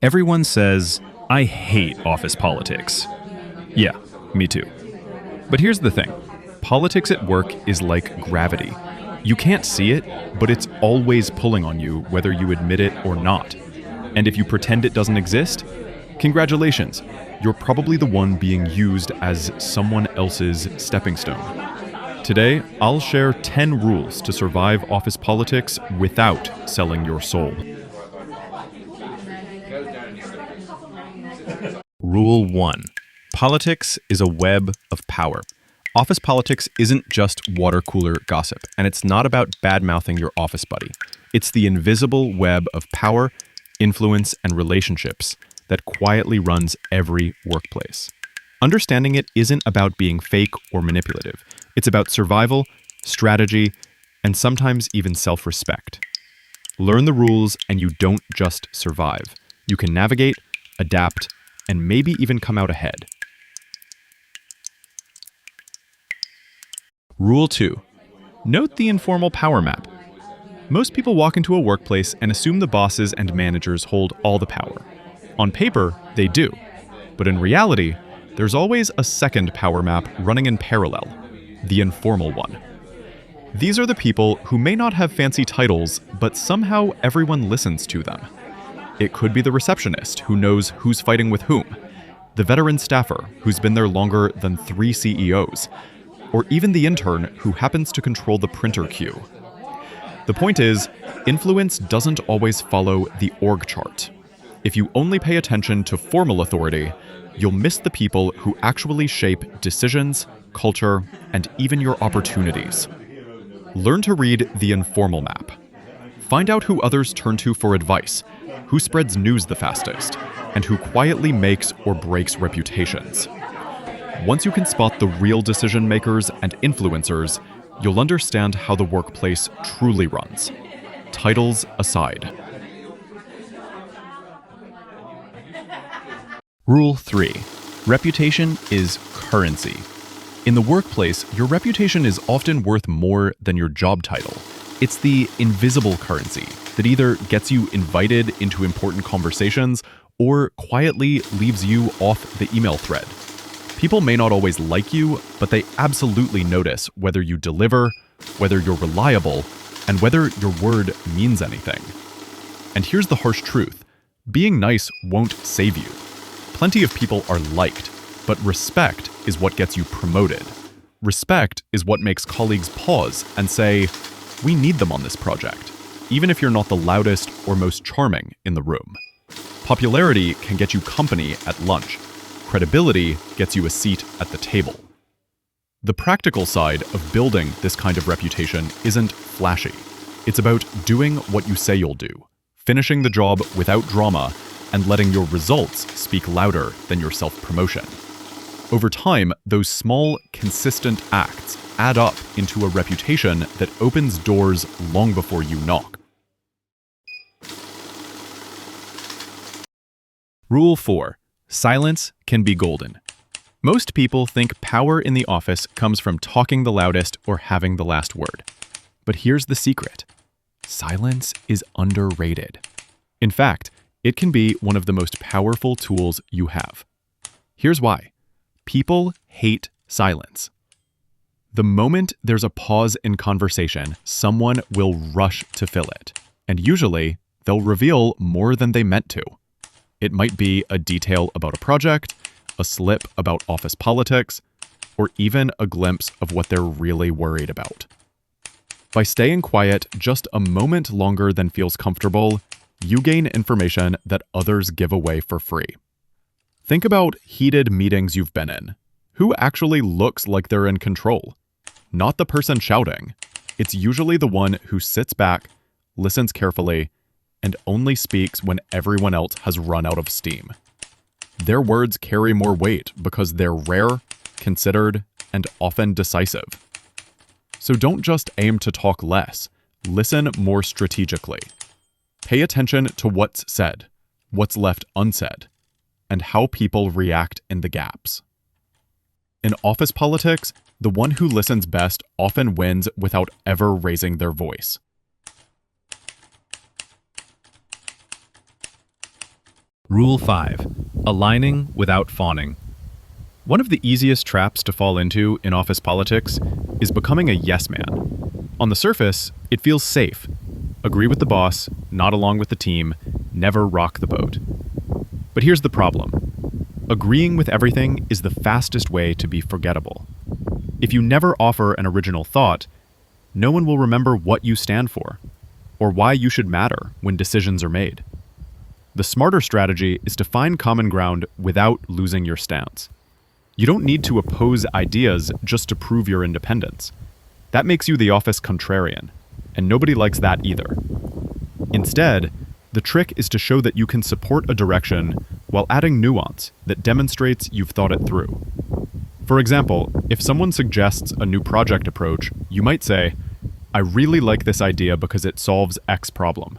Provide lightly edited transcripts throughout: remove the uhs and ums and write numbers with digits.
Everyone says, I hate office politics. Yeah, me too. But here's the thing. Politics at work is like gravity. You can't see it, but it's always pulling on you whether you admit it or not. And if you pretend it doesn't exist, congratulations. You're probably the one being used as someone else's stepping stone. Today, I'll share 10 rules to survive office politics without selling your soul. Rule 1. Politics is a web of power. Office politics isn't just water cooler gossip, and it's not about bad-mouthing your office buddy. It's the invisible web of power, influence, and relationships that quietly runs every workplace. Understanding it isn't about being fake or manipulative. It's about survival, strategy, and sometimes even self-respect. Learn the rules, and you don't just survive. You can navigate, adapt, and maybe even come out ahead. Rule 2. Note the informal power map. Most people walk into a workplace and assume the bosses and managers hold all the power. On paper, they do. But in reality, there's always a second power map running in parallel, the informal one. These are the people who may not have fancy titles, but somehow everyone listens to them. It could be the receptionist who knows who's fighting with whom, the veteran staffer who's been there longer than 3 CEOs, or even the intern who happens to control the printer queue. The point is, influence doesn't always follow the org chart. If you only pay attention to formal authority, you'll miss the people who actually shape decisions, culture, and even your opportunities. Learn to read the informal map. Find out who others turn to for advice, who spreads news the fastest, and who quietly makes or breaks reputations. Once you can spot the real decision makers and influencers, you'll understand how the workplace truly runs. Titles aside. Rule 3. Reputation is currency. In the workplace, your reputation is often worth more than your job title. It's the invisible currency that either gets you invited into important conversations or quietly leaves you off the email thread. People may not always like you, but they absolutely notice whether you deliver, whether you're reliable, and whether your word means anything. And here's the harsh truth. Being nice won't save you. Plenty of people are liked, but respect is what gets you promoted. Respect is what makes colleagues pause and say, we need them on this project, even if you're not the loudest or most charming in the room. Popularity can get you company at lunch. Credibility gets you a seat at the table. The practical side of building this kind of reputation isn't flashy. It's about doing what you say you'll do, finishing the job without drama, and letting your results speak louder than your self-promotion. Over time, those small, consistent acts add up into a reputation that opens doors long before you knock. Rule 4. Silence can be golden. Most people think power in the office comes from talking the loudest or having the last word. But here's the secret. Silence is underrated. In fact, it can be one of the most powerful tools you have. Here's why. People hate silence. The moment there's a pause in conversation, someone will rush to fill it. And usually, they'll reveal more than they meant to. It might be a detail about a project, a slip about office politics, or even a glimpse of what they're really worried about. By staying quiet just a moment longer than feels comfortable, you gain information that others give away for free. Think about heated meetings you've been in. Who actually looks like they're in control? Not the person shouting. It's usually the one who sits back, listens carefully, and only speaks when everyone else has run out of steam. Their words carry more weight because they're rare, considered, and often decisive. So don't just aim to talk less. Listen more strategically. Pay attention to what's said, what's left unsaid, and how people react in the gaps. In office politics, the one who listens best often wins without ever raising their voice. Rule 5. Aligning without fawning. One of the easiest traps to fall into in office politics is becoming a yes man. On the surface, it feels safe. Agree with the boss, nod along with the team, never rock the boat. But here's the problem. Agreeing with everything is the fastest way to be forgettable. If you never offer an original thought, no one will remember what you stand for, or why you should matter when decisions are made. The smarter strategy is to find common ground without losing your stance. You don't need to oppose ideas just to prove your independence. That makes you the office contrarian, and nobody likes that either. Instead, the trick is to show that you can support a direction while adding nuance that demonstrates you've thought it through. For example, if someone suggests a new project approach, you might say, "I really like this idea because it solves X problem.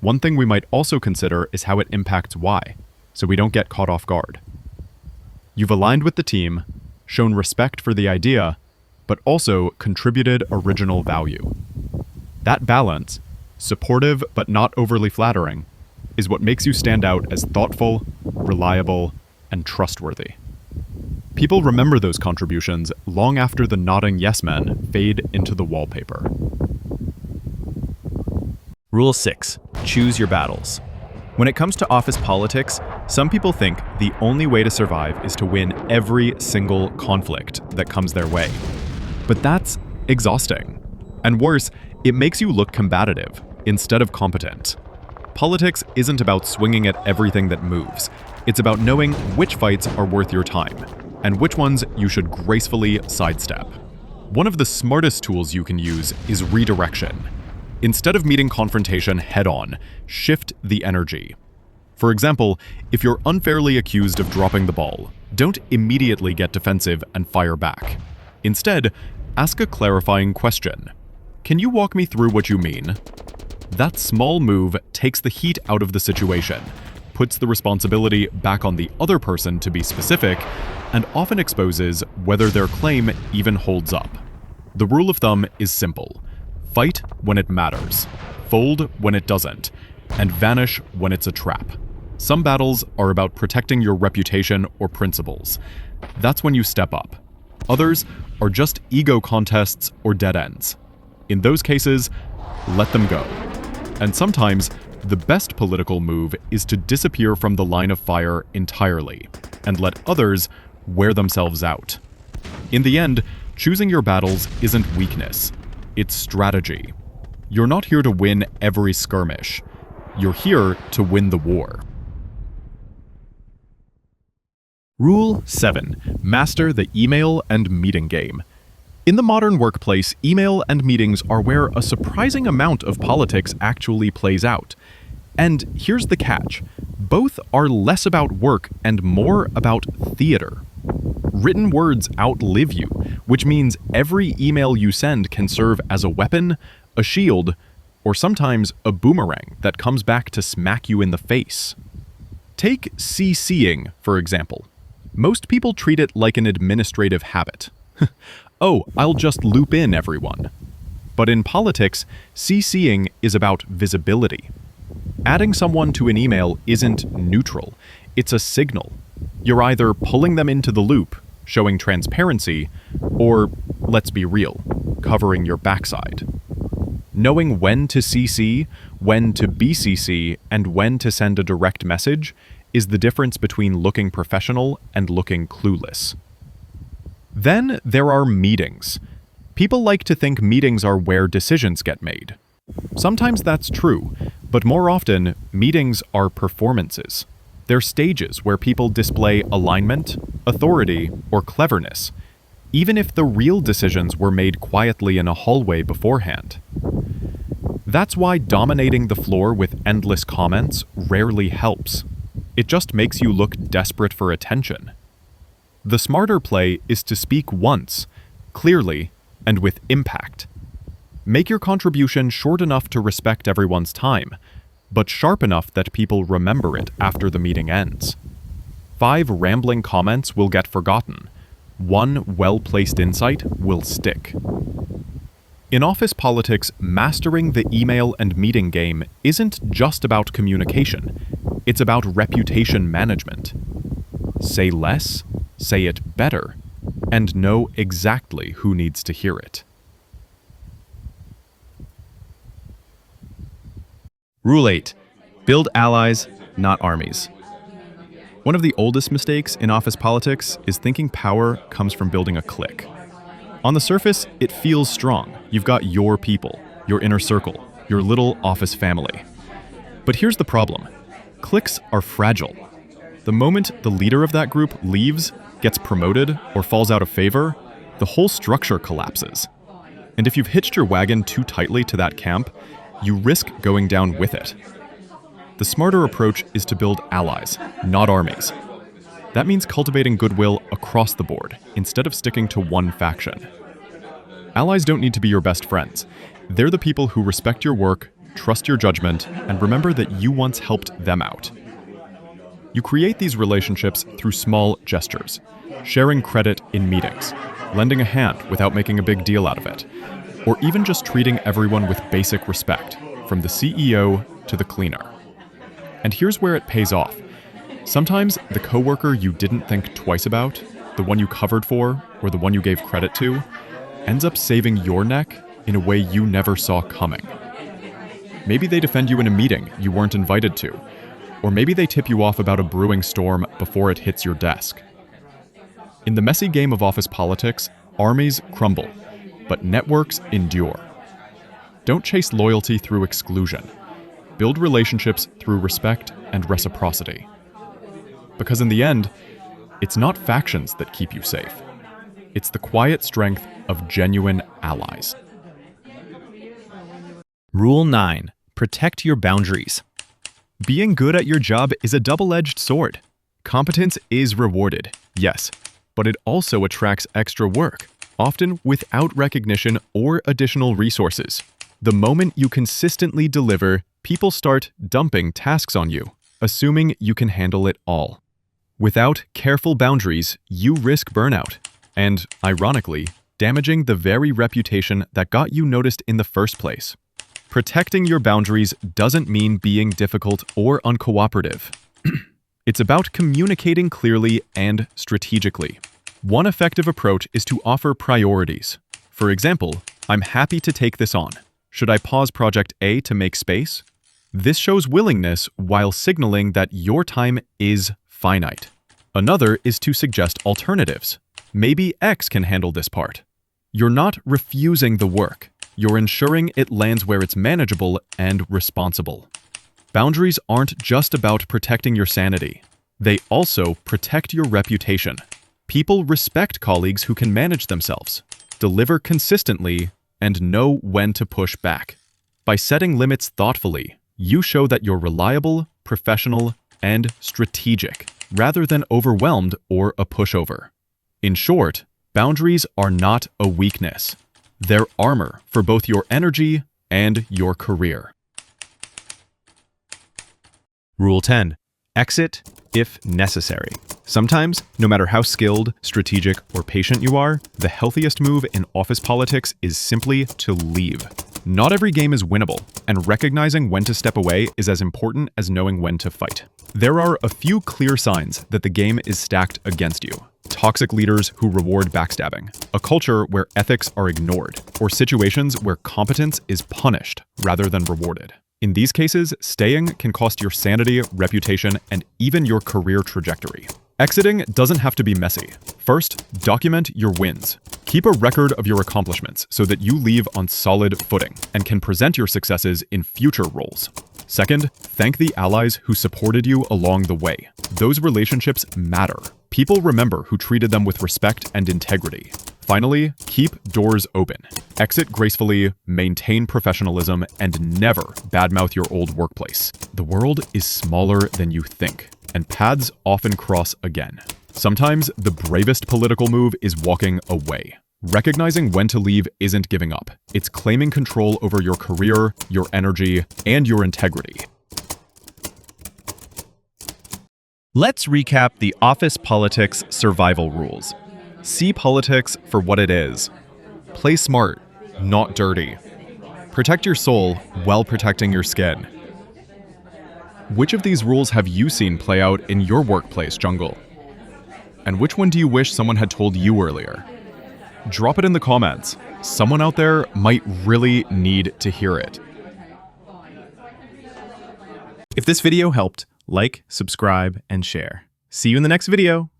One thing we might also consider is how it impacts Y, so we don't get caught off guard." You've aligned with the team, shown respect for the idea, but also contributed original value. That balance, supportive but not overly flattering, is what makes you stand out as thoughtful, reliable, and trustworthy. People remember those contributions long after the nodding yes men fade into the wallpaper. Rule 6. Choose your battles. When it comes to office politics, some people think the only way to survive is to win every single conflict that comes their way. But that's exhausting. And worse, it makes you look combative instead of competent. Politics isn't about swinging at everything that moves. It's about knowing which fights are worth your time and which ones you should gracefully sidestep. One of the smartest tools you can use is redirection. Instead of meeting confrontation head-on, shift the energy. For example, if you're unfairly accused of dropping the ball, don't immediately get defensive and fire back. Instead, ask a clarifying question. "Can you walk me through what you mean?" That small move takes the heat out of the situation, puts the responsibility back on the other person to be specific, and often exposes whether their claim even holds up. The rule of thumb is simple. Fight when it matters, fold when it doesn't, and vanish when it's a trap. Some battles are about protecting your reputation or principles. That's when you step up. Others are just ego contests or dead ends. In those cases, let them go. And sometimes, the best political move is to disappear from the line of fire entirely and let others wear themselves out. In the end, choosing your battles isn't weakness. It's strategy. You're not here to win every skirmish. You're here to win the war. Rule 7. Master the email and meeting game. In the modern workplace, email and meetings are where a surprising amount of politics actually plays out. And here's the catch. Both are less about work and more about theater. Written words outlive you, which means every email you send can serve as a weapon, a shield, or sometimes a boomerang that comes back to smack you in the face. Take CCing, for example. Most people treat it like an administrative habit. Oh, I'll just loop in everyone. But in politics, CCing is about visibility. Adding someone to an email isn't neutral, it's a signal. You're either pulling them into the loop, showing transparency, or, let's be real, covering your backside. Knowing when to CC, when to BCC, and when to send a direct message is the difference between looking professional and looking clueless. Then there are meetings. People like to think meetings are where decisions get made. Sometimes that's true, but more often, meetings are performances. They're stages where people display alignment, authority, or cleverness, even if the real decisions were made quietly in a hallway beforehand. That's why dominating the floor with endless comments rarely helps. It just makes you look desperate for attention. The smarter play is to speak once, clearly, and with impact. Make your contribution short enough to respect everyone's time, but sharp enough that people remember it after the meeting ends. 5 rambling comments will get forgotten. 1 well-placed insight will stick. In office politics, mastering the email and meeting game isn't just about communication. It's about reputation management. Say less, say it better, and know exactly who needs to hear it. Rule 8. Build allies, not armies. One of the oldest mistakes in office politics is thinking power comes from building a clique. On the surface, it feels strong. You've got your people, your inner circle, your little office family. But here's the problem. Cliques are fragile. The moment the leader of that group leaves, gets promoted, or falls out of favor, the whole structure collapses. And if you've hitched your wagon too tightly to that camp, you risk going down with it. The smarter approach is to build allies, not armies. That means cultivating goodwill across the board, instead of sticking to one faction. Allies don't need to be your best friends. They're the people who respect your work, trust your judgment, and remember that you once helped them out. You create these relationships through small gestures, sharing credit in meetings, lending a hand without making a big deal out of it, or even just treating everyone with basic respect, from the CEO to the cleaner. And here's where it pays off. Sometimes the coworker you didn't think twice about, the one you covered for, or the one you gave credit to, ends up saving your neck in a way you never saw coming. Maybe they defend you in a meeting you weren't invited to, or maybe they tip you off about a brewing storm before it hits your desk. In the messy game of office politics, armies crumble, but networks endure. Don't chase loyalty through exclusion. Build relationships through respect and reciprocity. Because in the end, it's not factions that keep you safe. It's the quiet strength of genuine allies. Rule 9. Protect your boundaries. Being good at your job is a double-edged sword. Competence is rewarded, yes, but it also attracts extra work, often without recognition or additional resources. The moment you consistently deliver, people start dumping tasks on you, assuming you can handle it all. Without careful boundaries, you risk burnout, and, ironically, damaging the very reputation that got you noticed in the first place. Protecting your boundaries doesn't mean being difficult or uncooperative. It's about communicating clearly and strategically. One effective approach is to offer priorities. For example, I'm happy to take this on. Should I pause project A to make space? This shows willingness while signaling that your time is finite. Another is to suggest alternatives. Maybe X can handle this part. You're not refusing the work. You're ensuring it lands where it's manageable and responsible. Boundaries aren't just about protecting your sanity. They also protect your reputation. People respect colleagues who can manage themselves, deliver consistently, and know when to push back. By setting limits thoughtfully, you show that you're reliable, professional, and strategic, rather than overwhelmed or a pushover. In short, boundaries are not a weakness. They're armor for both your energy and your career. Rule 10. Exit if necessary. Sometimes, no matter how skilled, strategic, or patient you are, the healthiest move in office politics is simply to leave. Not every game is winnable, and recognizing when to step away is as important as knowing when to fight. There are a few clear signs that the game is stacked against you. Toxic leaders who reward backstabbing, a culture where ethics are ignored, or situations where competence is punished rather than rewarded. In these cases, staying can cost your sanity, reputation, and even your career trajectory. Exiting doesn't have to be messy. First, document your wins. Keep a record of your accomplishments so that you leave on solid footing and can present your successes in future roles. Second, thank the allies who supported you along the way. Those relationships matter. People remember who treated them with respect and integrity. Finally, keep doors open. Exit gracefully, maintain professionalism, and never badmouth your old workplace. The world is smaller than you think, and paths often cross again. Sometimes the bravest political move is walking away. Recognizing when to leave isn't giving up. It's claiming control over your career, your energy, and your integrity. Let's recap the office politics survival rules. See politics for what it is. Play smart, not dirty. Protect your soul while protecting your skin. Which of these rules have you seen play out in your workplace jungle? And which one do you wish someone had told you earlier? Drop it in the comments. Someone out there might really need to hear it. If this video helped, like, subscribe, and share. See you in the next video.